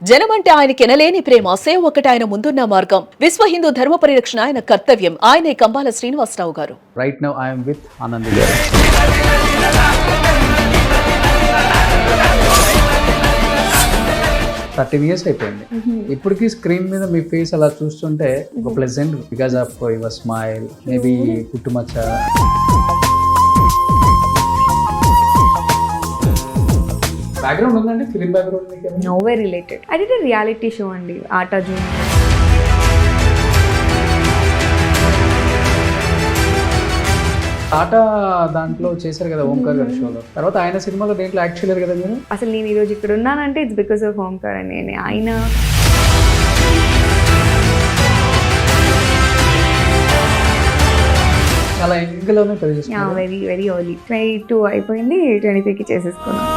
జనమంటే ఆయనకి ఎనలేని ప్రేమ, సేవ ఒకటి ఆయన ముందున్న మార్గం. విశ్వ హిందూ ధర్మ పరిరక్షణ ఆయన కర్తవ్యం. ఆయనే కంబాల శ్రీనివాసరావు గారు. Right now I'm with Anand గారు. $13 అయిపోయింది. ఇప్పటికీ స్క్రీన్ మీద మీ ఫేస్ అలా చూస్తుంటే ఒక pleasant because of your smile, maybe పుట్టుమచ్చ. బ్యాక్గ్రౌండ్ ఉందండి, ఫిలిం బ్యాక్గ్రౌండ్ మీకు? No way related. I did a reality show అండి, ఆట జూన్. టాటా దాంట్లో చేశారు కదా ఓంకార్ గారి షోలో. తర్వాత ఆయన సినిమాలో దేంట్లో యాక్ట్ చేయలేరు కదా మీరు? అసలు నేను ఈరోజు ఇక్కడ ఉన్నానంటే ఇట్స్ బికాస్ ఆఫ్ ఓంకార్ అని. ఆయన చాలా యంగ్లోనే పెళ్లి చేసుకున్నారు. వెరీ వెరీ ఎర్లీ 22 అయిపోయింది, 23కి చేసేసుకున్నాను.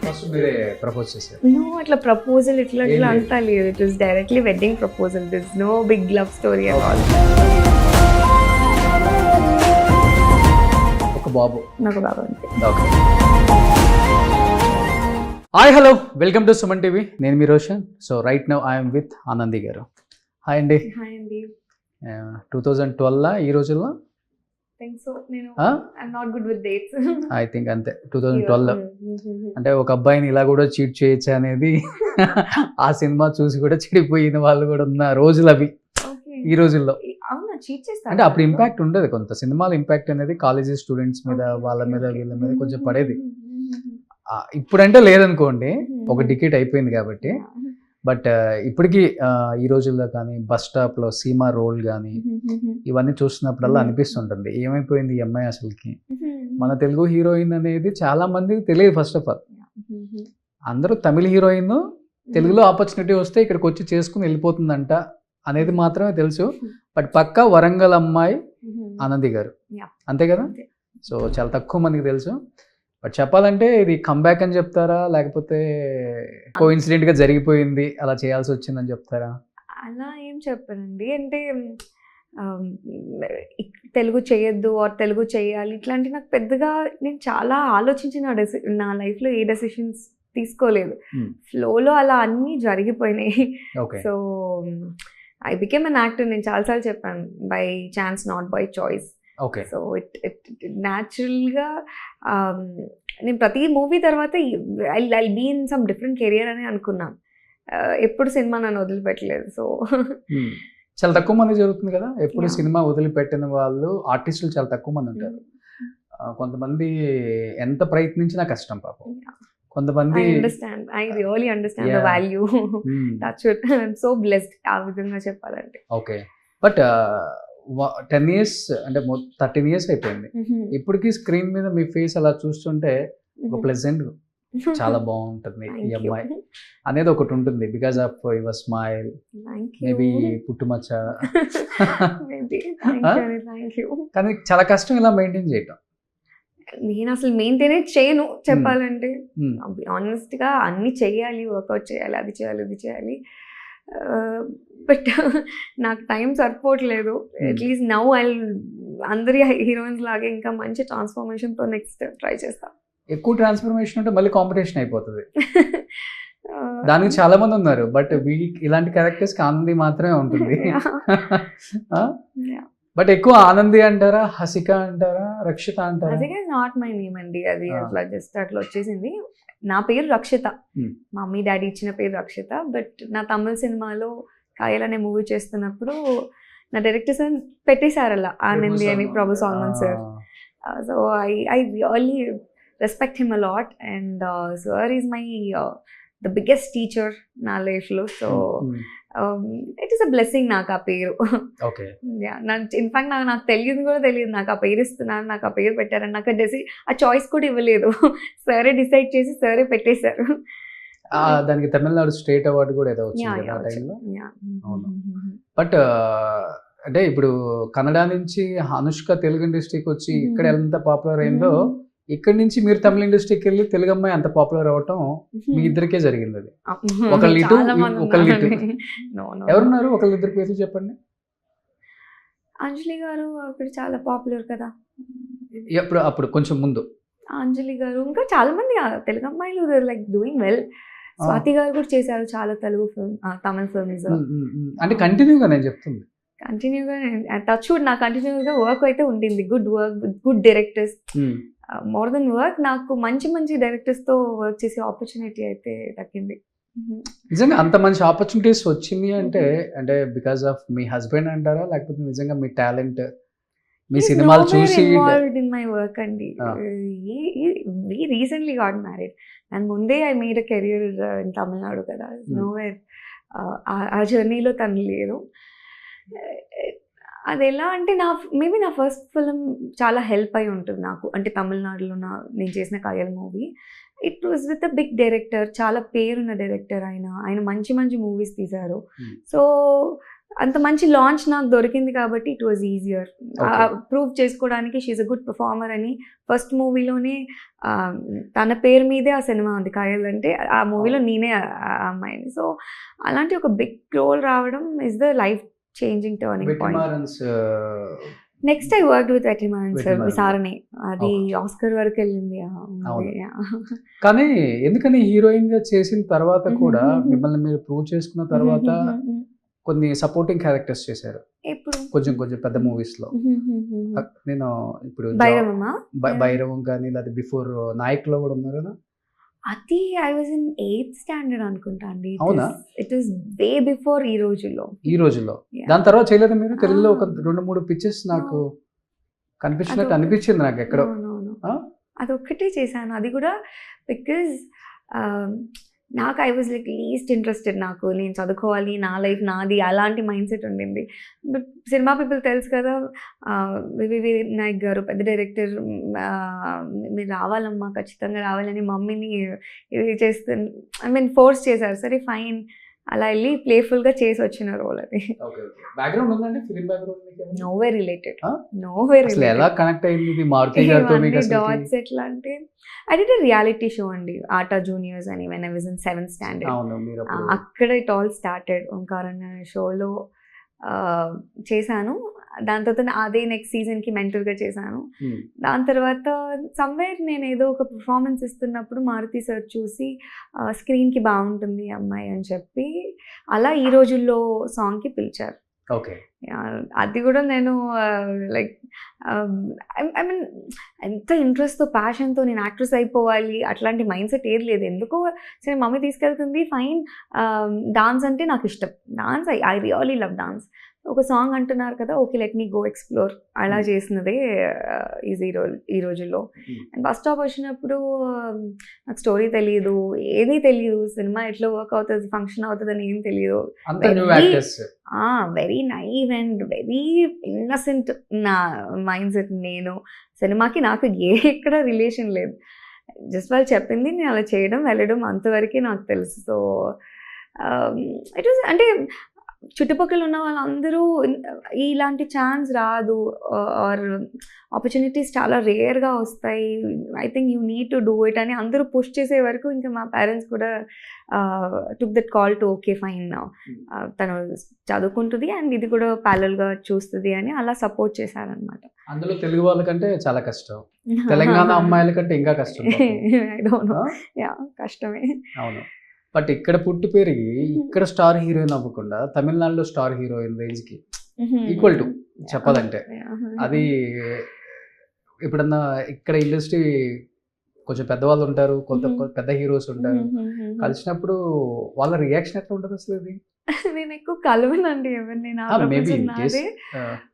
ఫస్ట్ మీరే ప్రపోజ్ చేశారు? నో, అట్లా ప్రపోజల్ ఇట్లా అంతా లేదు. It was directly wedding proposal. This no big love story at all. ఒక బాబు? నాకు బాబు అంతే. Okay. Hi hello, welcome to Suman TV. నేను మీ Roshan. So right now I'm with Anandi garu. Hi అండి. హాయ్ అండి. 2012 ఈ రోజుల్లో ఐ థింక్ అంతే. 2012 అంటే ఒక అబ్బాయిని ఇలా కూడా చీట్ చేయొచ్చు అనేది ఆ సినిమా చూసి కూడా చెడిపోయిన వాళ్ళు కూడా ఉన్న రోజులు అవి ఈ రోజుల్లో. అంటే అప్పుడు ఇంపాక్ట్ ఉండేది, కొంత సినిమాల ఇంపాక్ట్ అనేది కాలేజీ స్టూడెంట్స్ మీద, వాళ్ళ మీద, వీళ్ళ మీద కొంచెం పడేది. ఇప్పుడంటే లేదనుకోండి, ఒక డికెట్ అయిపోయింది కాబట్టి. బట్ ఇప్పటికీ ఈ రోజుల్లో కానీ బస్ స్టాప్లో సీమా రోల్ కానీ ఇవన్నీ చూస్తున్నప్పుడల్లా అనిపిస్తుంటుంది, ఏమైపోయింది ఈ అమ్మాయి అసలుకి. మన తెలుగు హీరోయిన్ అనేది చాలా మందికి తెలియదు. ఫస్ట్ ఆఫ్ ఆల్ అందరూ తమిళ హీరోయిన్, తెలుగులో ఆపర్చునిటీ వస్తే ఇక్కడికి వచ్చి చేసుకుని వెళ్ళిపోతుందంట అనేది మాత్రమే తెలుసు. బట్ పక్కా వరంగల్ అమ్మాయి ఆనంది గారు, అంతే కదా? సో చాలా తక్కువ మందికి తెలుసు. బట్ చెప్పాలంటే ఇది కంబ్యాక్ అని చెప్తారా, లేకపోతే కోఇన్సిడెంట్ గా జరిగిపోయింది అలా చేయాల్సి వచ్చిందని చెప్తారా? అలా ఏం చెప్పారండి. అంటే తెలుగు చేయొద్దు ఆర్ తెలుగు చేయాలి ఇట్లాంటి నాకు పెద్దగా, నేను చాలా ఆలోచించిన నా లైఫ్లో ఏ డెసిషన్స్ తీసుకోలేదు. ఫ్లోలో అలా అన్నీ జరిగిపోయినాయి. So I became an actor. నేను చాలాసార్లు చెప్పాను, by chance not by choice. Okay. So it న్యాచురల్గా నేను ప్రతి మూవీ తర్వాత I be in some different career అని అనుకున్నాను. ఎప్పుడు సినిమా నన్ను వదిలిపెట్టలేదు. సో చాలా తక్కువ మంది జరుగుతుంది కదా ఎప్పుడు సినిమా వదిలిపెట్టిన వాళ్ళు. ఆర్టిస్టులు చాలా తక్కువ మంది ఉంటారు. కొంతమంది ఎంత ప్రయత్నించినా కష్టం పాపం. కొంతమంది I really understand the value. That's it. I'm so blessed ఆ విధంగా చెప్పాలంటే. ఓకే. బట్ 10 years అంటే 13 years అయిపోయింది. ఇప్పటికీ స్క్రీన్ మీద మీ ఫేస్ అలా చూస్తుంటే ఒక ప్లెజెంట్, చాలా బాగుంటుంది ఈ అమ్మాయి అనేది ఒకటి ఉంటుంది. Because of your smile, maybe పుట్టుమచ్చ. కానీ చాలా కష్టం ఇలా మెయింటైన్ చేయటం. నేను అసలు మెయింటైన్ చేయను చెప్పాలంటే. ఆనెస్ట్గా అన్ని చేయాలి, వర్కౌట్ చేయాలి, అది చేయాలి, ఇది చేయాలి. బట్ నాకు టైం సరిపోవట్లేదు. అట్లీస్ట్ నౌ అందరి హీరోయిన్స్ లాగే ఇంకా మంచి ట్రాన్స్ఫర్మేషన్తో నెక్స్ట్ ట్రై చేస్తా. ఎక్కువ ట్రాన్స్ఫర్మేషన్ ఉంటే మళ్ళీ కాంపిటీషన్ అయిపోతుంది. దానికి చాలా మంది ఉన్నారు, బట్ ఇలాంటి క్యారెక్టర్స్ కి ఆనంది మాత్రమే ఉంటుంది. బట్ ఎక్కువ ఆనంది అంటారా, హసిక అంటారా, రక్షిత అంటారా? హసిక ఇస్ నాట్ మై నేమ్ అండి, అది అట్లా జస్ట్ అట్లా వచ్చేసింది. నా పేరు రక్షిత, మమ్మీ డాడీ ఇచ్చిన పేరు రక్షిత. బట్ నా తమిళ సినిమాలో కాయల్ అనే మూవీ చేస్తున్నప్పుడు నా డైరెక్టర్ సార్ పెట్టేశారు అలా ఆనంది అని, Prabhu Solomon sir. So I really respect him a lot. And sir is my the biggest teacher నా లైఫ్లో. So it is a blessing నాకు ఆ పేరు. ఇన్ఫాక్ట్ నాకు తెలియదు కూడా తెలియదు, నాకు ఆ పేరు ఇస్తున్నాను, నాకు ఆ పేరు పెట్టారని. నాకు ఆ చాయిస్ కూడా ఇవ్వలేదు, సరే డిసైడ్ చేసి సరే పెట్టేశారు. దానికి తమిళనాడు స్టేట్ అవార్డు కూడా ఏదో వచ్చింది ఆ టైంలో. బట్ అంటే ఇప్పుడు కన్నడ నుంచి అనుష్క తెలుగు ఇండస్ట్రీకి వచ్చి ఇక్కడ ఎంత పాపులర్ అయిందో, ఇక్కడ నుంచి మీరు తమిళ ఇండస్ట్రీకి వెళ్ళి తెలుగు అమ్మాయి అంత పాపులర్ అవ్వటం మీ ఇద్దరికే జరిగింది. అది ఒకళ్ళిటు ఎవరున్నారు? ఒకళ్ళిద్దరు పేర్లు చెప్పండి. అంజలి గారు అక్కడ చాలా పాపులర్ కదా. అప్పుడు కొంచెం ముందు అంజలి గారు ఇంకా చాలా మంది తెలుగు అమ్మాయిలు లైక్ డూయింగ్ వెల్. స్వాతి గారు కూడా చేశారు చాలా తెలుగు ఫిల్మ్, తమిళ ఫిల్మ్స్. అంటే కంటిన్యూగా నేను చెప్తుంది. కంటిన్యూగా టచ్ వుడ్ నాకు కంటిన్యూగా వర్క్ అయితే ఉండింది. Good work with good directors. More than work నాకు మంచి మంచి డైరెక్టర్స్ తో వర్క్ చేసే ఆపర్చునిటీ అయితే దక్కింది. నిజంగా అంత మంచి ఆపర్చునిటీస్ వచ్చింది అంటే అంటే బికాస్ ఆఫ్ మీ హస్బెండ్ అంటారా, లేకపోతే నిజంగా మీ టాలెంట్ మీ సినిమాలు చూసి? ఇన్వాల్వ్డ్ ఇన్ మై వర్క్ అండి. we recently got married and ముందే I made a career in Tamil Nadu కదా. nowhere ఆ జర్నీలో తను లేరు. అది ఎలా అంటే మేబీ నా ఫస్ట్ ఫిలిం చాలా హెల్ప్ అయి ఉంటుంది నాకు. అంటే తమిళనాడులో నేను చేసిన Kayal movie, it was with a big director, చాలా పేరున్న డైరెక్టర్. ఆయన మంచి మంచి మూవీస్ తీశారు. సో అంత మంచి లాంచ్ నాకు దొరికింది కాబట్టి ఇట్ వాజ్ ఈజియర్ ప్రూవ్ చేసుకోవడానికి. షీఈ్ అ గుడ్ పర్ఫార్మర్ అని ఫస్ట్ మూవీలోనే తన పేరు మీదే ఆ సినిమా ఉంది కాయల్ అంటే. ఆ మూవీలో నేనే ఆ అమ్మాయిని. సో అలాంటి ఒక బిగ్ రోల్ రావడం is the life changing turning point. Next I work with Vetrimaaran sir, Visaranai. అది ఆస్కర్ వరకు వెళ్ళింది. కానీ ఎందుకని హీరోయిన్ గా చేసిన తర్వాత కూడా మిమ్మల్ని మీరు ప్రూవ్ చేసుకున్న తర్వాత కొన్ని సపోర్టింగ్ క్యారెక్టర్స్ చేశారు కొంచెం కొంచెం పెద్ద మూవీస్ లో. నేను ఇప్పుడు భైరవం కానీ లేదా బిఫోర్ నాయక్ లో కూడా ఉన్నారు కదా. అది I was in 8th standard అనుకుంటా అండి. అవునా? ఇట్ వాస్ వే బిఫోర్ ఈ రోజుల్లో. దాని తర్వాత చేయలేదు మీరు? తెలుగులో ఒక 2-3 పిక్చర్స్ నాకు కనిపించినట్టు అనిపించింది నాకు ఎక్కడో. అదొక్కటే చేశాను. అది కూడా బికాజ్ నాకు I was like least interested. నాకు నేను చదువుకోవాలి, నా లైఫ్ నాది, అలాంటి మైండ్ సెట్ ఉండింది. బట్ సినిమా పీపుల్ తెలుసు కదా, వివి నాయక్ గారు పెద్ద డైరెక్టర్, మీరు రావాలమ్మా, ఖచ్చితంగా రావాలని మమ్మీని ఇది చేస్తే ఐ మీన్ ఫోర్స్ చేశారు. సరే ఫైన్, అలా వెళ్ళి ప్లేఫుల్గా చేసి వచ్చిన రోల్ అది. నోవే రిలేటెడ్. ఎలా కనెక్ట్ అయింది మారుతి గారితో మీకు? డాట్స్ ఎట్లా అంటే I did a reality show అండి, ఆటా జూనియర్స్ అని, when I was in 7th standard. అక్కడ ఇట్ ఆల్ స్టార్టెడ్. ఓంకారన్ అనే షోలో చేశాను. దాని తర్వాత అదే నెక్స్ట్ సీజన్కి మెంటర్గా చేశాను. దాని తర్వాత సమ్వేర్ నేను ఏదో ఒక పర్ఫార్మెన్స్ ఇస్తున్నప్పుడు మారుతి సార్ చూసి స్క్రీన్కి బాగుంటుంది అమ్మాయి అని చెప్పి అలా ఈ రోజుల్లో సాంగ్కి పిలిచారు. ఓకే. అది కూడా నేను లైక్ ఐ మీన్ ఎంత ఇంట్రెస్ట్తో ప్యాషన్తో నేను యాక్ట్రెస్ అయిపోవాలి అట్లాంటి మైండ్ సెట్ ఏది లేదు. ఎందుకో సరే మమ్మీ తీసుకెళ్తుంది, ఫైన్. డాన్స్ అంటే నాకు ఇష్టం. Dance I really love dance. ఒక సాంగ్ అంటున్నారు కదా, okay let me go explore. అలా చేసినదే ఈ రోజుల్లో. అండ్ బస్ స్టాప్ వచ్చినప్పుడు నాకు స్టోరీ తెలియదు, ఏదీ తెలియదు, సినిమా ఎట్లా వర్క్ అవుతుంది, ఫంక్షన్ అవుతుంది అని ఏం తెలియదు. Very naive and very innocent నా మైండ్ సెట్. నేను సినిమాకి నాకు ఎక్కడ రిలేషన్ లేదు. జస్ట్ వాళ్ళు చెప్పింది నేను అలా చేయడం వెళ్ళడం అంతవరకే నాకు తెలుసు. సో ఇట్ వాజ్ అంటే చుట్టుపక్కల ఉన్న వాళ్ళందరూ ఇలాంటి ఛాన్స్ రాదు, ఆర్ ఆపర్చునిటీస్ చాలా రేర్గా వస్తాయి, I think you need to do it అని అందరూ పుష్ చేసే వరకు ఇంకా మా పేరెంట్స్ కూడా took that call to okay fine, తను చదువుకుంటుంది అండ్ ఇది కూడా ప్యారలల్గా చూస్తుంది అని అలా సపోర్ట్ చేశారనమాట. అందులో తెలుగు వాళ్ళకంటే చాలా కష్టం, తెలంగాణ అమ్మాయిల కంటే ఇంకా కష్టం. ఐ డోంట్ నో, యా కష్టమే. అవును. బట్ ఇక్కడ పుట్టి పెరిగి ఇక్కడ స్టార్ హీరోయిన్ అవ్వకుండా తమిళనాడులో స్టార్ హీరోయిన్ రేంజ్కి ఈక్వల్ టు చెప్పాలంటే అది ఎప్పుడన్నా ఇక్కడ ఇండస్ట్రీ కొంచెం పెద్దవాళ్ళు ఉంటారు, కొంత పెద్ద హీరోస్ ఉంటారు, కలిసినప్పుడు వాళ్ళ రియాక్షన్ ఎట్లా ఉంటుంది అసలు? అది నేను ఎక్కువ కలవనండి ఎవరిని,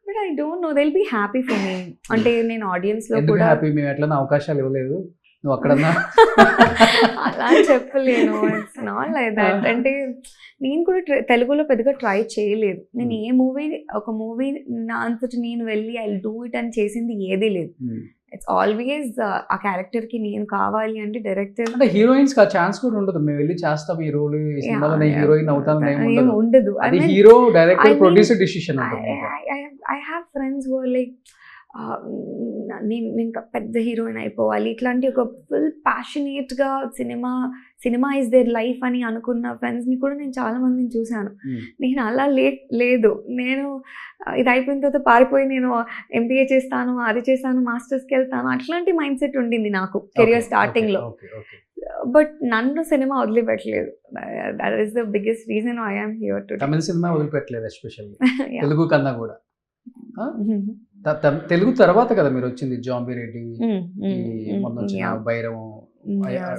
but I don't know, they will be happy for me. అంటే నేను ఆడియన్స్ లో కూడా హ్యాపీ, మేము ఎట్లా అవకాశాలు ఇవ్వలేదు, నువ్వు అక్కడన్నా అలా చెప్పలేను. It's not like that. అంటే నేను కూడా తెలుగులో పెద్దగా ట్రై చేయలేదు. నేను ఒక మూవీ నా అంతటి నేను వెళ్ళి ఐ డూ ఇట్ అని చేసింది ఏదీ లేదు. ఇట్స్ ఆల్వేస్ ఆ క్యారెక్టర్ కి నేను కావాలి అంటే డైరెక్టర్. అంటే హీరోయిన్స్ కి ఆ ఛాన్స్ కూడా ఉండదు, మేము వెళ్ళి చేస్తాం ఈ రోల్, ఈ సినిమాలో నేను హీరోయిన్ అవుతాను ఉండదు. అది హీరో డైరెక్టర్ ప్రొడ్యూసర్ డిసిషన్ ఉంటుంది. I have friends who are like నేను పెద్ద హీరోయిన్ అయిపోవాలి, ఇట్లాంటి ఒక ఫుల్ ప్యాషనేట్గా సినిమా ఇస్ దేర్ లైఫ్ అని అనుకున్న ఫ్రెండ్స్ని కూడా నేను చాలా మందిని చూశాను. నేను అలా లేదు. నేను ఇది అయిపోయిన తర్వాత పారిపోయి నేను MBA చేస్తాను, అది చేస్తాను, మాస్టర్స్కి వెళ్తాను, అట్లాంటి మైండ్ సెట్ ఉండింది నాకు కెరియర్ స్టార్టింగ్లో. బట్ నన్ను సినిమా వదిలిపెట్టలేదు. That is the biggest reason I am here today. Tamil cinema వదిలిపెట్టలేదు, ఎస్పెషల్లీ తెలుగు కన్నా కూడా. తెలుగు తర్వాత కదా మీరు వచ్చింది జాంబీ రెడ్డి, మొన్న వచ్చిన Bhairavam,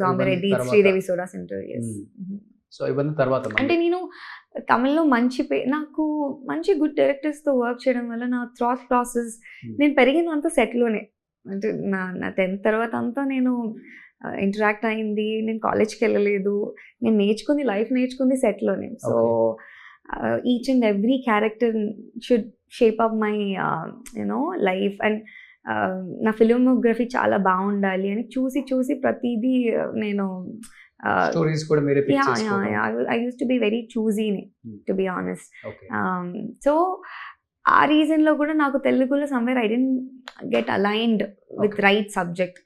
zombie Reddy, Sridevi soda centre. So ఇవన్నీ తర్వాత. అంటే నేను తమిళ్లో నాకు మంచి గుడ్ డైరెక్టర్స్తో వర్క్ చేయడం వల్ల నా థాట్ ప్రాసెస్, నేను పెరిగిందంతా సెట్లోనే. అంటే నా 10th తర్వాత అంతా నేను ఇంటరాక్ట్ అయింది. నేను కాలేజ్కి వెళ్ళలేదు, నేను లైఫ్ నేర్చుకుంది సెట్లోనే. So each and every character should shape up my life. And నా ఫిల్మోగ్రఫీ చాలా బాగుండాలి అని చూసి ప్రతిదీ నేను స్టోరీస్ కూడా మీరే పిక్ చేసుకోవడం. I used to be very choosy, to be honest. So ఆ రీజన్లో కూడా నాకు తెలుగులో somewhere I didn't get aligned with right subject.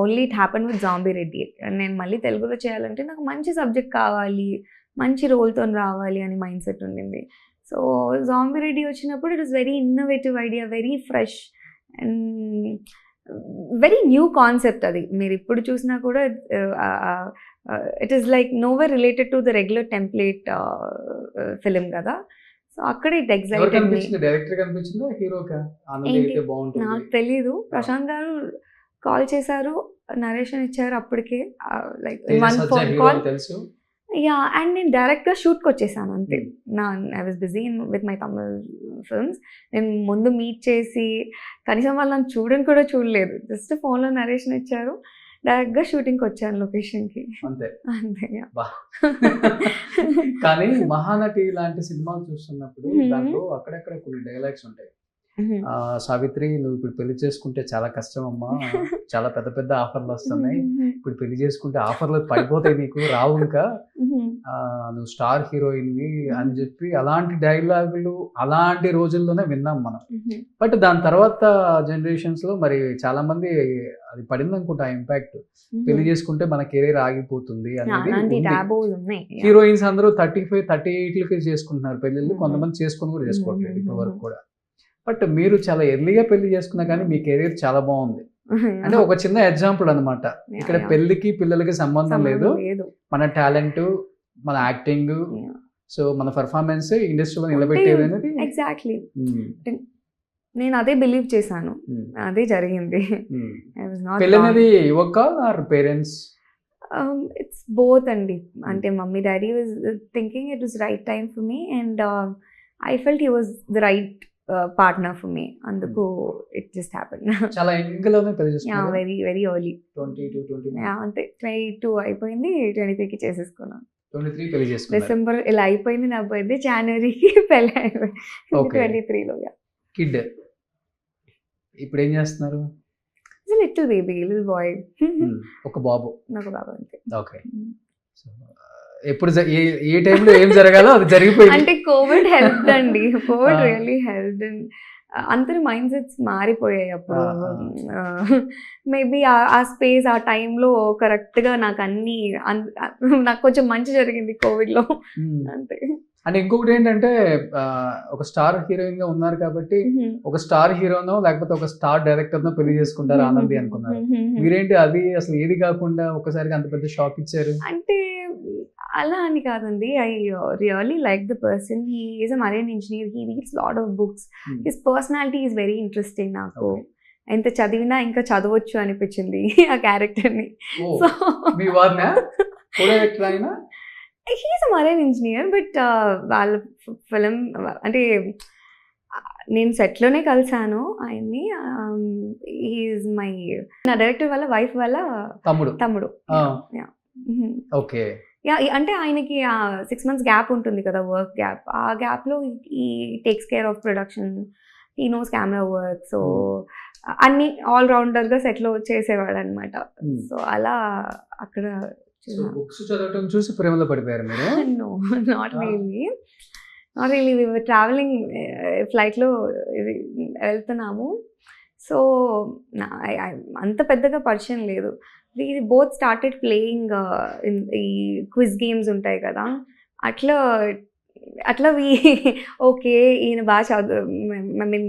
Only it happen with zombie Reddy. నేను మళ్ళీ తెలుగులో చేయాలంటే నాకు మంచి సబ్జెక్ట్ కావాలి, మంచి రోల్తో రావాలి అని మైండ్ సెట్ ఉండింది. సో జాంబీ రెడ్డి వచ్చినప్పుడు it was very innovative idea, very fresh and very new concept. అది మీరు ఇప్పుడు చూసినా కూడా it is like nowhere related to the regular template film కదా. సో అక్కడ ఇట్ ఎగ్జైటెడ్ మీ. నాకు తెలీదు. ప్రశాంత్ గారు కాల్ చేశారు, నరేషన్ ఇచ్చారు అప్పటికే, like one phone call. Yeah, and నేను డైరెక్ట్గా షూట్కి వచ్చేసాను అంతే. I was busy with my Tamil films. నేను ముందు మీట్ చేసి కనీసం వాళ్ళు నన్ను చూడలేదు. జస్ట్ ఫోన్లో నరేషన్ ఇచ్చారు, డైరెక్ట్గా షూటింగ్కి వచ్చాను లొకేషన్కి. అంతే. అంతే. కానీ మహానటి లాంటి సినిమాలు చూస్తున్నప్పుడు దాంట్లో అక్కడక్కడ కొన్ని డైలాగ్స్ ఉంటాయి. సావిత్రి, నువ్వు ఇప్పుడు పెళ్లి చేసుకుంటే చాలా కష్టం అమ్మా, చాలా పెద్ద పెద్ద ఆఫర్లు వస్తున్నాయి, ఇప్పుడు పెళ్లి చేసుకుంటే ఆఫర్లు పడిపోతాయి, నీకు రావు, ఇంకా నువ్వు స్టార్ హీరోయిన్వి అని చెప్పి అలాంటి డైలాగులు అలాంటి రోజుల్లోనే విన్నాం మనం. బట్ దాని తర్వాత జనరేషన్స్ లో మరి చాలా మంది అది పడింది అనుకుంటా ఇంపాక్ట్, పెళ్లి చేసుకుంటే మన కెరీర్ ఆగిపోతుంది అనేది. హీరోయిన్స్ అందరూ 35, 38 చేసుకుంటున్నారు పెళ్లిళ్ళు, కొంతమంది చేసుకుని కూడా చేసుకోవట్లేదు ఇప్పటి వరకు కూడా. బట్ మీరు చాలా ఎర్లీగా పెళ్లి చేసుకున్నా కానీ మీ కెరీర్ చాలా బాగుంది. అంటే ఒక చిన్న ఎగ్జాంపుల్ అనమాట. ఇక్కడ పెళ్లికి పిల్లలకి సంబంధం లేదు, మన టాలెంట్, మన యాక్టింగ్, సో మన పర్ఫార్మెన్స్ ఇండస్ట్రీలో నిలబెట్టేది అనేది. ఎగ్జాక్ట్లీ, నేను అదే బిలీవ్ చేశాను, అదే జరిగింది. పెళ్లి అనేది యువక ఆర్ పేరెంట్స్? ఇట్స్ బోత్ అండి. అంటే mummy daddy was thinking it was right time for me and I felt he was the right partner for me. అందుకు ఇట్ జస్ట్ హ్యాపెన్. చాలా యంగ్లోనే పెళ్లి చేసుకున్నాను. Very very early. 22 అంతే. 22 అయిపోయింది, 23కి చేసేసుకున్నాను. 23 పెళ్లి చేసుకున్నాను. డిసెంబర్ ఇలా అయిపోయింది నా బర్త్డే, జనవరికి పెళ్లి అయిపోయింది. 23లో. కిడ్ ఇప్పుడు ఏం చేస్తున్నారు? Little baby, little boy. ఒక బాబు. నాకు బాబు అంతే. ఓకే. ఎప్పుడు ఏ టైంలో ఏం జరగాలో అది జరిగిపోయింది. అంటే కోవిడ్ హెల్ప్ అండి, కోవిడ్ రియల్లీ హెల్ప్. అందరి మైండ్ సెట్స్ మారిపోయాయి అప్పుడు. మేబీ ఆ స్పేస్, ఆ టైంలో కరెక్ట్గా నాకు నాకు కొంచెం మంచి జరిగింది కోవిడ్లో అంతే. అంటే ఇంకొకటి ఏంటంటే ఒక స్టార్ హీరోయిన్ గా ఉన్నారు కాబట్టి ఒక స్టార్ హీరోనో లేకపోతే ఒక స్టార్ డైరెక్టర్ నో పెళ్లి చేసుకుంటారు ఆనంది అనుకున్నారు. మీరేంటి అది అసలు ఏది కాకుండా ఒకసారిగా అంత పెద్ద షాక్ ఇచ్చారు? అంటే అలా అని కాదండి, I really like the person. He is a marine engineer, he reads lot of books, his personality is very interesting. నాకు ఎంత చదివినా ఇంకా చదవచ్చు అనిపించింది ఆ క్యారెక్టర్ని. So he's a marine engineer, but వాళ్ళ ఫిలిం అంటే నేను సెట్లోనే కలిసాను ఆయన్ని. హీఈస్ మై, నా డైరెక్టర్ వాళ్ళ వైఫ్ వాళ్ళ తమ్ముడు. ఓకే. అంటే ఆయనకి 6 months గ్యాప్ ఉంటుంది కదా, వర్క్ గ్యాప్. ఆ గ్యాప్లో ఈ takes care of production, he knows camera work. So అన్ని ఆల్రౌండర్గా సెట్లో చేసేవాడు అనమాట. సో అలా అక్కడ బుక్స్ చదవటం చూసి ప్రేమలో పడిపోయారు మీరు? No, not really. Not really we were travelling ఫ్లైట్లో వెళ్తున్నాము. సో అంత పెద్దగా పరిచయం లేదు. వి బోత్ స్టార్టెడ్ ప్లేయింగ్ ఈ క్విజ్ గేమ్స్ ఉంటాయి కదా, అట్లా ఓకే ఈయన బాగా చదువు, ఐ మీన్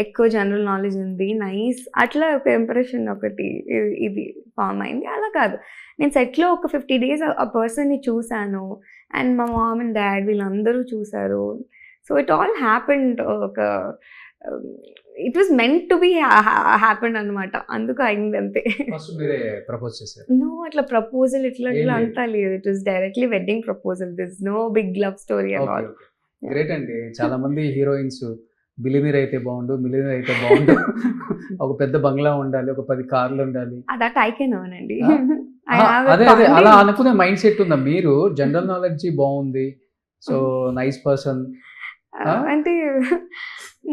ఎక్కువ జనరల్ నాలెడ్జ్ ఉంది, నైస్, అట్లా ఒక ఇంప్రెషన్ ఒకటి ఇది ఫామ్ అయింది. అలా కాదు, నేను సెట్లో ఒక 50 days ఆ పర్సన్ని చూశాను, అండ్ మా మామ్ అండ్ డాడ్ వీళ్ళందరూ చూశారు. సో ఇట్ ఆల్ హ్యాపెండ్, ఒక it was meant to be happened అనమాట, అందుకు అయింది అంతే. నో అట్లా ప్రపోజల్ ఇట్లా అంతా లేదు, it was directly wedding proposal, this no big love story at all. Great అండి. చాలా మంది హీరోయిన్స్ బిలినీర్ అయితే బాగుండు, మిలినీర్ అయితే బాగుండు, ఒక పెద్ద బంగ్లా ఉండాలి, ఒక 10 కార్లు ఉండాలి, దట్ ఐ కెన్ ఎర్న్ అండి. అదే అలా అనుకునే మైండ్ సెట్ ఉందా? మీరు జనరల్ నాలెడ్జ్ బాగుంది, సో నైస్ పర్సన్ అంటే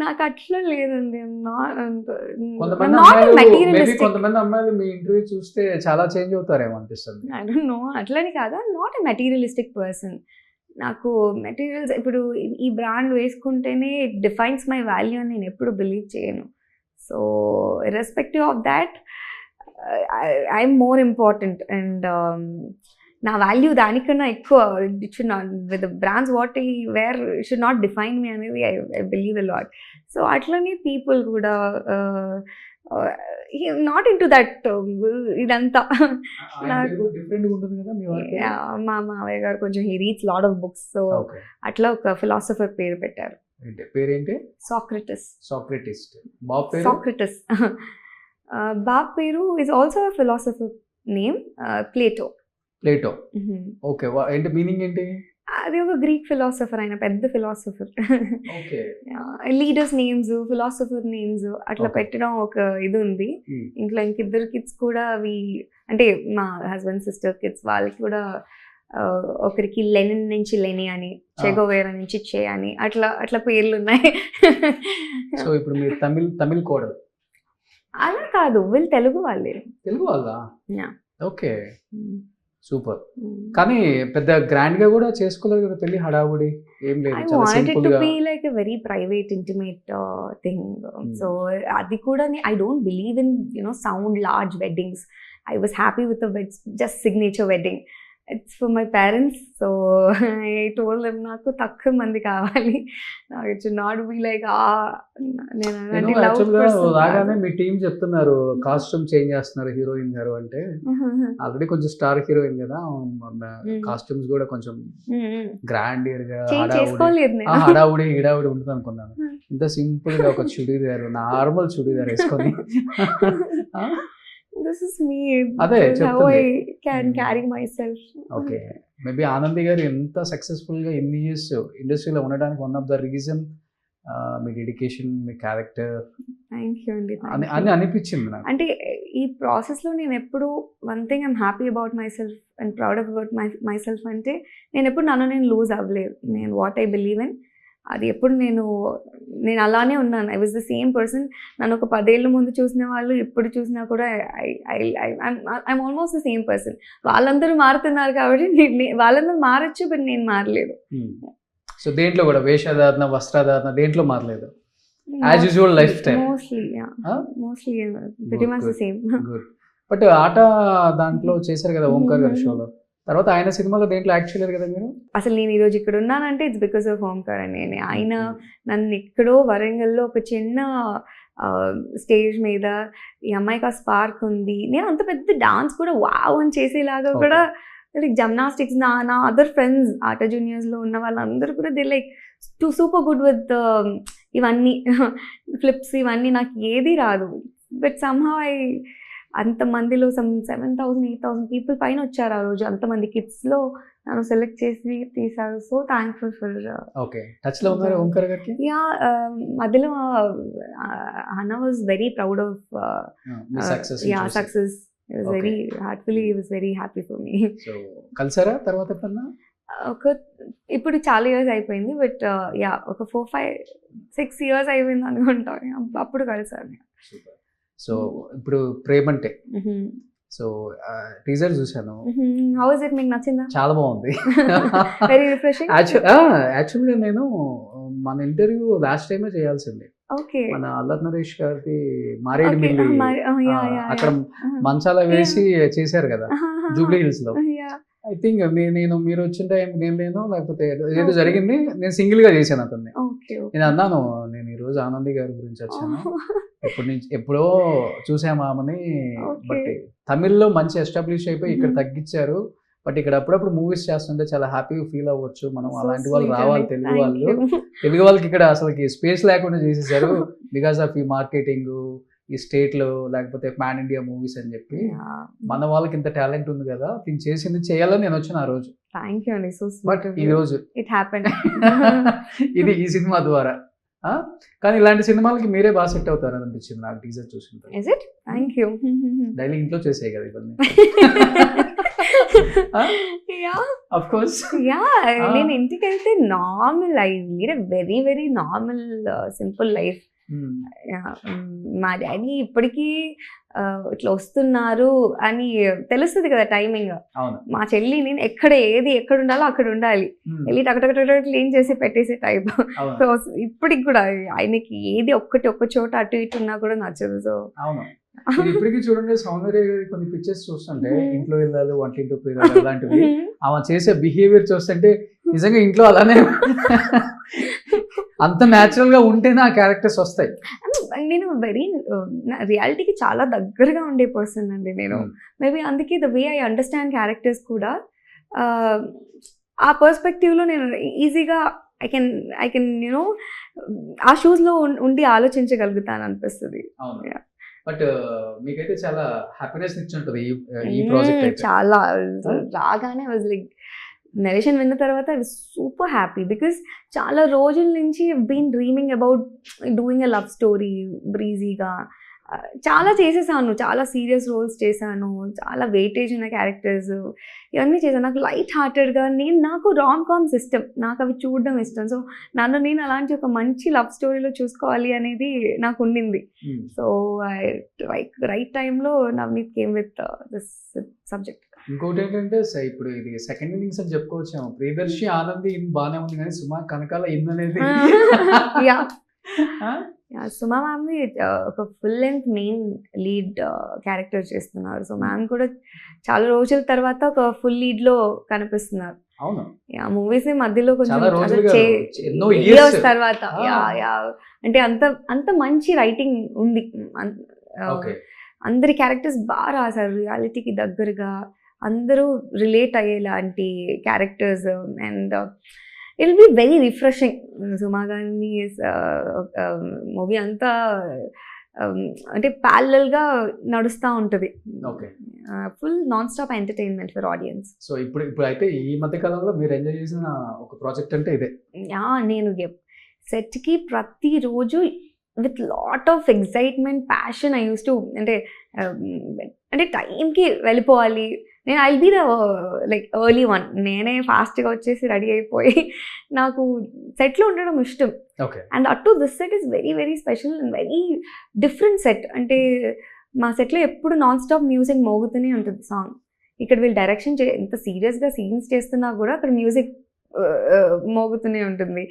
నాకు అట్లా లేదండి. కొంతమంది అమ్మాయిలు మీ ఇంటర్వ్యూ చూస్తే చాలా చేంజ్ అవుతారేమో అనిపిస్తుంది. ఐ డోంట్ నో, అట్లని కాదా, నాట్ ఎ మెటీరియలిస్టిక్ పర్సన్. నాకు మెటీరియల్స్ ఇప్పుడు ఈ బ్రాండ్ వేసుకుంటేనే ఇట్ డిఫైన్స్ మై వాల్యూ అని నేను ఎప్పుడు బిలీవ్ చేయను. So irrespective of that I'm more important, and నా వాల్యూ దానికన్నా ఎక్కువ it should not, with brands what I wear should not define me అనేది I believe a lot. So అట్లనే people కూడా నాట్ ఇన్ టు దట్ ఇదంతా. మా మావయ్య గారు కొంచెం he reads lot of books, so అట్లా ఒక ఫిలాసఫర్ పేరు పెట్టారు. పేరేంటి? సాక్రటిస్. సాక్రటిస్. బాబ్ పేరు is also philosopher name, Plato. Okay, ఏంటి మీనింగ్ ఏంటి? అది ఒక గ్రీక్ ఫిలాసఫర్, ఆయన పెద్ద philosopher. Leaders names, philosopher names అట్లా పెట్టడం ఒక ఇది ఉంది ఇంట్లో. ఇంకిద్దరు కిడ్స్ కూడా అవి, అంటే మా హస్బెండ్ సిస్టర్ కిడ్స్ వాళ్ళకి కూడా ఒకరికి లెనిన్ నుంచి లెని అని, చెగోవేరా నుంచి చే అని, అట్లా పేర్లు ఉన్నాయి. సో ఇప్పుడు మీరు తమిళ్ కోడలు? అలా కాదు, వీళ్ళు తెలుగు వాళ్ళే. తెలుగు వాళ్ళ? Okay, super. కానీ పెద్ద గ్రాండ్ గా కూడా చేసుకోలేదు కదా పెళ్లి, హడావుడి ఏం లేదు, చాలా సింపుల్ గా. Like a very private intimate thing. So అది కూడా I don't believe in sound large weddings. I was happy with the just signature wedding. It's for my parents, so I told them నాకు తక్కువ మంది కావాలి. It should not be like నేను రాగానే మీ team చెప్తున్నారు costume change చేస్తున్నారు heroine గారు అంటే, ఆల్రెడీ కొంచెం స్టార్ హీరోయిన్ కదా, కాస్ట్యూమ్స్ కూడా కొంచెం గ్రాండ్ గా హడావుడి హిడావుడి ఉంటుంది అనుకున్నాను. ఇంత సింపుల్ గా ఒక చుడీదారు, నార్మల్ చుడీదార్ వేసుకొని this is me, అదే how I can carry myself. Okay, maybe Anandi గారు ఎంత సక్సెస్ఫుల్ గా ఇన్ని ఇయర్స్ ఇండస్ట్రీలో ఉండడానికి one of the reason me dedication, me character. Thank you అండి అని అనిపించింది నాకు. అంటే ఈ ప్రాసెస్లో నేను ఎప్పుడు one thing I'm happy about my self and proud about my self అంటే, నేను ఎప్పుడు నన్ను లూజ్ అవ్వలేదు. నేను వాట్ ఐ బిలీవ్ ఇన్ అది ఎప్పుడు నేను అలానే ఉన్నాను. I was the same person. నన్ను ఒక 10 ఏళ్ళ ముందు చూసిన వాళ్ళు ఇప్పుడు చూసినా కూడా I'm almost the same person. వాళ్ళందరూ మారుతున్నారు కాబట్టి వాళ్ళందరూ మారచ్చు, బట్ నేను మారలేదు. సో దేంట్లో కూడా వేషధారణ, వస్త్రధారణ దేంట్లో మారలేదు, as usual life style mostly very much the same. Good. But ఆట దాంట్లో చేశారు కదా ఓంకార్ గారి షోలో, తర్వాత ఆయన సినిమాలో దేంట్లో యాక్ట్ చేయలేరు కదా మీరు? అసలు నేను ఈరోజు ఇక్కడ ఉన్నానంటే ఇట్స్ బికాస్ ఆఫ్ ఓంకార్ అని. ఆయన నన్ను ఎక్కడో వరంగల్లో ఒక చిన్న స్టేజ్ మీద ఈ అమ్మాయికి ఆ స్పార్క్ ఉంది, నేను అంత పెద్ద డాన్స్ కూడా వావ్ అని చేసేలాగా కూడా, లైక్ జిమ్నాస్టిక్స్, నా అదర్ ఫ్రెండ్స్ ఆట జూనియర్స్లో ఉన్న వాళ్ళందరూ కూడా they like super good with ఇవన్నీ ఫ్లిప్స్, ఇవన్నీ నాకు ఏది రాదు. బట్ సమ్హౌ అంతమందిలో 7,000-8,000 పీపుల్ పైన వచ్చారు ఆ రోజు. అంతమంది కిడ్స్లో నన్ను సెలెక్ట్ చేసి తీశారు. So thankful for. యా, మధ్యలో Hannah was very proud of success. It was very heartfully, he was very happy for me. So కలిసారా తర్వాత ఎప్పుడన్నా? ఇప్పుడు చాలా ఇయర్స్ అయిపోయింది, బట్ యా ఒక 4-5-6 ఇయర్స్ అయిపోయింది అనుకుంటా, అప్పుడు కలిసాను. సో ఇప్పుడు ప్రేమంటే సో టీజర్ చూశాను, హౌ ఇస్ ఇట్, మీకు నచ్చిందా? చాలా బాగుంది. Very refreshing. యాక్చువల్గా నేను మన ఇంటర్వ్యూ లాస్ట్ టైమే చేయాల్సింది. ఓకే. మన అల్లరి నరేష్ గారిది మారేడుమిల్లి అక్కడ మంచాల వేసి చేశారు కదా జూబ్లీ హిల్స్ లో. ఐ థింక్ నేను మీరు వచ్చిన టైం నేను లేను, లేకపోతే ఏదో జరిగింది, నేను సింగిల్ గా చేశాను అతన్ని. నేను అన్నాను, నేను ఈ రోజు ఆనంది గారి గురించి వచ్చాను, ఎప్పుడో చూసాము ఆమెని, బట్ తమిళ్లో మంచి ఎస్టాబ్లిష్ అయిపోయి ఇక్కడ తగ్గించారు, బట్ ఇక్కడ అప్పుడప్పుడు మూవీస్ చేస్తుంటే చాలా హ్యాపీగా ఫీల్ అవ్వచ్చు మనం, అలాంటి వాళ్ళు రావాలి తెలుగు వాళ్ళు. తెలుగు వాళ్ళకి ఇక్కడ అసలుకి స్పేస్ లేకుండా చేసేసారు బికాస్ ఆఫ్ ఈ మార్కెటింగ్ ఈ స్టేట్ లో, లేకపోతే పాన్ ఇండియా మూవీస్ అని చెప్పి. మన వాళ్ళకి ఇంత టాలెంట్ ఉంది కదా, దీన్ని చేసింది చేయాలని నేను వచ్చాను ఆ రోజు. థ్యాంక్ యూ అండి, సో బట్ ఈ రోజు ఇట్ హ్యాపెండ్. ఇది ఈ సినిమా ద్వారా. కానీ ఇలాంటి సినిమాలకి మీరే బాగా సెట్ అవుతారు అని అనిపించింది నాకు టీజర్ చూసింది. Is it? Thank you. Daily ఇంట్లో చేసే కదా ఇవన్నీ. Of course. నేను ఇంటికి వెళ్తే normal, I lead a very very normal simple life. మా డాడీ ఇప్పటికీ ఇట్లా వస్తున్నారు అని తెలుస్తుంది కదా టైమింగ్. మా చెల్లి నేను ఎక్కడ ఉండాలో అక్కడ ఉండాలి, వెళ్ళి టక క్లీన్ చేసి పెట్టేసే టైప్. సో ఇప్పటికి కూడా ఆయనకి ఏది ఒక్క చోట అటు ఇటు ఉన్నా కూడా నచ్చదు. సో ఇప్పటికీ చూడండి, సౌందర్య కొన్ని పిక్చర్స్ చూస్తుంటే ఇంట్లో వెళ్ళాలి, వంటింట్లో వెళ్ళాలి, అలాంటివి ఆమె చేసే బిహేవియర్ చూస్తుంటే నిజంగా ఇంట్లో అలానే అంత న్యాచురల్ గా ఉంటేనే ఆ క్యారెక్టర్స్ వస్తాయి. నేను వెరీ రియాలిటీకి చాలా దగ్గరగా ఉండే పర్సన్ అండి నేను. మేబీ అందుకే the way I understand characters కూడా ఆ పర్స్పెక్టివ్లో నేను ఈజీగా ఐ కెన్ యూనో ఆ షూస్లో ఉండి ఆలోచించగలుగుతాను అనిపిస్తుంది. బట్ మీకైతే చాలా హ్యాపీనెస్ ఇచ్చి ఉంటుంది ఈ ప్రాజెక్ట్. చాలా రాగానే వాజ్ లైక్ నరేషన్ విన్న తర్వాత I was super happy because చాలా రోజుల నుంచి been dreaming about doing a love story బ్రీజీగా. చాలా చేసేసాను, చాలా సీరియస్ రోల్స్ చేశాను, చాలా వెయిటేజ్ ఉన్న క్యారెక్టర్స్ ఇవన్నీ చేశాను. నాకు లైట్ హార్టెడ్గా నాకు రామ్ కామ్స్ ఇష్టం, నాకు అవి చూడడం ఇష్టం. సో నేను అలాంటి ఒక మంచి లవ్ స్టోరీలో చూసుకోవాలి అనేది నాకు ఉండింది. సో రైట్ టైంలో Navneet came with this subject. ఇంకోటి ఏంటంటే ఇప్పుడు ఇది సెకండ్ ఇన్నింగ్స్ అని చెప్పుకోవచ్చాము. ప్రియదర్శి ఆనంది బాగానే ఉంది కానీ సుమా కనకాల ఇన్ అనేది సుమా మ్యామ్ ఒక full length main lead character చేస్తున్నారు. సో మ్యామ్ కూడా చాలా రోజుల తర్వాత ఒక ఫుల్ లీడ్ లో కనిపిస్తున్నారు. మూవీస్ మధ్యలో కొంచెం ఇయర్స్ తర్వాత అంటే అంత మంచి రైటింగ్ ఉంది. అందరి క్యారెక్టర్స్ బాగా రాశారు, రియాలిటీకి దగ్గరగా అందరూ రిలేట్ అయ్యేలాంటి characters. And it will be very refreshing. Suma Gandhi movie అంతా అంటే ప్యారలల్గా నడుస్తూ ఉంటుంది, full non stop entertainment for audience. So ఇప్పుడు అయితే ఈ మధ్య కాలంలో మీరు ఎంజాయ్ చేసిన ఒక ప్రాజెక్ట్ అంటే ఇదే. నేను సెట్కి ప్రతిరోజు with lot of excitement, passion I use to అంటే టైంకి వెళ్ళిపోవాలి. నేను I'll be the like early one, నేనే ఫాస్ట్గా వచ్చేసి రెడీ అయిపోయి నాకు సెట్లో ఉండడం ఇష్టం. And at to this set is very very special and very different set. అంటే మా సెట్లో ఎప్పుడు నాన్ స్టాప్ మ్యూజిక్ మోగుతూనే ఉంటుంది సాంగ్. ఇక్కడ వీళ్ళు డైరెక్షన్ ఎంత సీరియస్గా సీన్స్ చేస్తున్నా కూడా అక్కడ మ్యూజిక్ మోగుతూనే ఉంటుంది.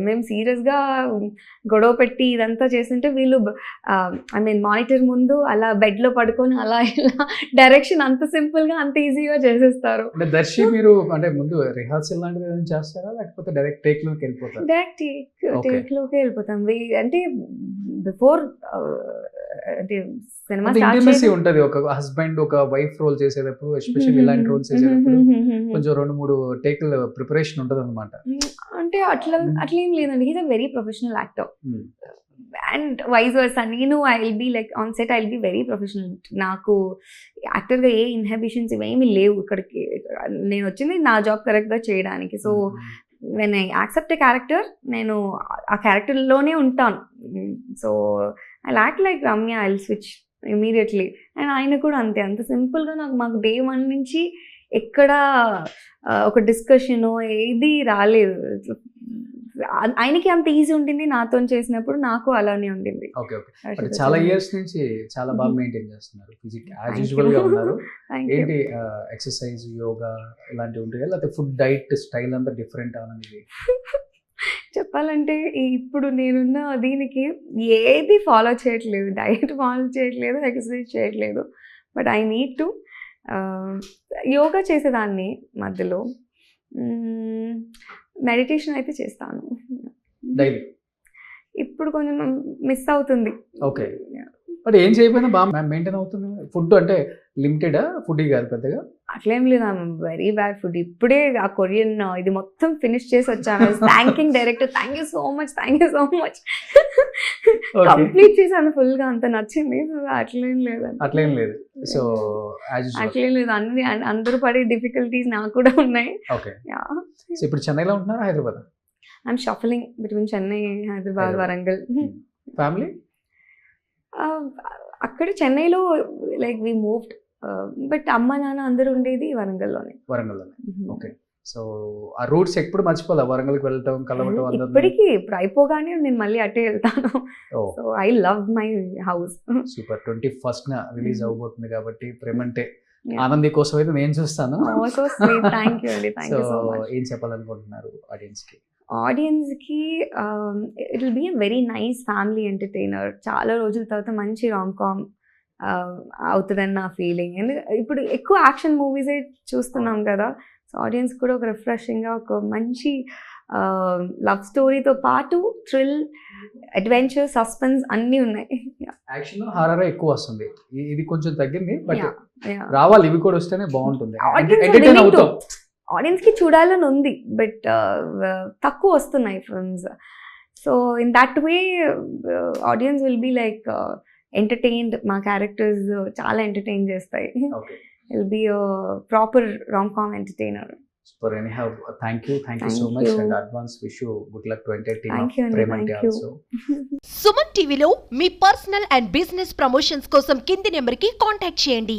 మేము సీరియస్గా గొడవ పెట్టి ఇదంతా చేస్తుంటే వీళ్ళు మానిటర్ ముందు అలా బెడ్లో పడుకొని అలా ఇలా డైరెక్షన్ అంత సింపుల్గా అంత ఈజీగా చేసేస్తారు. దర్శి మీరు అంటే ముందు రిహార్సల్ లాంటిది ఏమైనా చేస్తారా, లేకపోతే డైరెక్ట్ టేక్లోకి వెళ్ళిపోతారు? డైరెక్ట్ టేక్లోకి వెళ్ళిపోతాం. అంటే బిఫోర్ అంటే సినిమా ఇంటిమసీ ఉంటుంది. ఒక హస్బెండ్ ఒక వైఫ్ రోల్ చేసేటప్పుడు, ఎస్పెషల్లీ ఇలాంటి రోల్స్ చేసేటప్పుడు కొంచెం 2-3 టేక్ల ప్రిపరేషన్ ఉంటుంది అనమాట. అంటే అట్లేం లేదండి, he's a very professional actor and vice versa. నేను I will be like on set I will be very professional. నాకు యాక్టర్గా ఏ ఇన్హిబిషన్స్ ఇవేమీ లేవు. ఇక్కడికి నేను వచ్చింది నా జాబ్ కరెక్ట్గా చేయడానికి. So when I accept a character, నేను ఆ క్యారెక్టర్లోనే ఉంటాను. So I act like Ramya, I will switch immediately. And ఆయన కూడా అంతే, అంత సింపుల్గా మాకు డే 1 నుంచి ఎక్కడ ఒక డిస్కషను ఏది రాలేదు. ఆయనకి అంత ఈజీ ఉండింది, నాతో చేసినప్పుడు నాకు అలానే ఉండింది. Okay okay. చాలా ఇయర్స్ నుంచి చాలా బాగా మెయింటైన్ చేస్తున్నారు, ఫిజిక్ యాజ్ యూజువల్ గా ఉన్నారు. ఏంటి ఎక్సర్సైజ్, యోగా ఇలాంటివి ఉంటాయి, లేకపోతే ఫుడ్ డైట్ స్టైల్ అంతా డిఫరెంట్ అనేది? చెప్పాలంటే ఇప్పుడు నేనున్న దీనికి ఏది ఫాలో చేయట్లేదు, డైట్ ఫాలో చేయట్లేదు, ఎక్సర్సైజ్ చేయట్లేదు. But I need to yoga చేసేదాన్ని మధ్యలో, మెడిటేషన్ అయితే చేస్తాను డైలీ. ఇప్పుడు కొంచెం మిస్ అవుతుంది. ఓకే. బట్ ఏం చేయకపోయినా బాగా మెయింటైన్ అవుతుంది. ఫుడ్ అంటే లిమిటెడ్ ఫుడ్ కాదు పెద్దగా? అట్లేం లేదు, ఐఎమ్ వెరీ బ్యాడ్ ఫుడ్. ఇప్పుడే ఆ కొరియన్ ఇది మొత్తం ఫినిష్ చేసి వచ్చాను. Thanking director, thank you so much, thank you so much. Complete చేశాను ఫుల్ గా, అంత నచ్చింది. అట్లేం లేదు, అట్లేం లేదు. సో అట్లేం లేదు, అన్ని అందరూ పడే డిఫికల్టీస్ నాకు కూడా ఉన్నాయి. ఓకే. సో ఇప్పుడు చెన్నైలో ఉంటున్నారా, Hyderabad? I'm shuffling between Chennai, Hyderabad, Warangal. Family అక్కడ చెన్నైలో లైక్ వి మూవ్డ్, బట్ అమ్మ నాన్న అందరూ ఉండేది వరంగల్లోనే. ఓకే. సో ఆ రూట్స్ ఎప్పుడు మర్చిపోలే, వరంగల్కి వెళ్ళటం, కలవటం అందరూ? ఇప్పటికీ ఇప్పుడు అయిపోగానే నేను మళ్ళీ అటే వెళ్తాను. So I love my house. Super. 21st release అవబోతుంది కాబట్టి ప్రేమంటే ఆనంది కోసం అయితే నేను చూస్తాను. థ్యాంక్ యూ అండి, థ్యాంక్ యూ సో మచ్. ఏం చెప్పాలనుకుంటున్నారు ఆడియన్స్ కి? ఆడియన్స్కి it will be a very nice family entertainer. చాలా రోజుల తర్వాత మంచి రామ్కామ్ అవుతుందని నా ఫీలింగ్. ఎందుకంటే ఇప్పుడు ఎక్కువ యాక్షన్ మూవీసే చూస్తున్నాం కదా, సో ఆడియన్స్ కూడా ఒక రిఫ్రెషింగ్గా ఒక మంచి లవ్ స్టోరీతో పాటు థ్రిల్, అడ్వెంచర్, సస్పెన్స్ అన్నీ ఉన్నాయి. యాక్షన్ హారర్ ఎక్కువ వస్తుంది, ఇది కొంచెం తగ్గింది. బట్ రావాలి, ఇవి కూడా వస్తేనే బాగుంటుంది, ఎంటర్టైన్ అవుతాం. ఆడియన్స్కి చూడాలని ఉంది, బట్ తక్కువ వస్తున్నాయి films. So in that way audience will be like entertained. మా క్యారెక్టర్స్ చాలా ఎంటర్టైన్ చేస్తాయి. Will be proper rom com entertainer. Super. Anyhow thank you so much and advance wish you good luck to entire team of Premante also. Suman టీవీలో మీ personal and business promotions కోసం కింది నెంబర్కి contact చేయండి.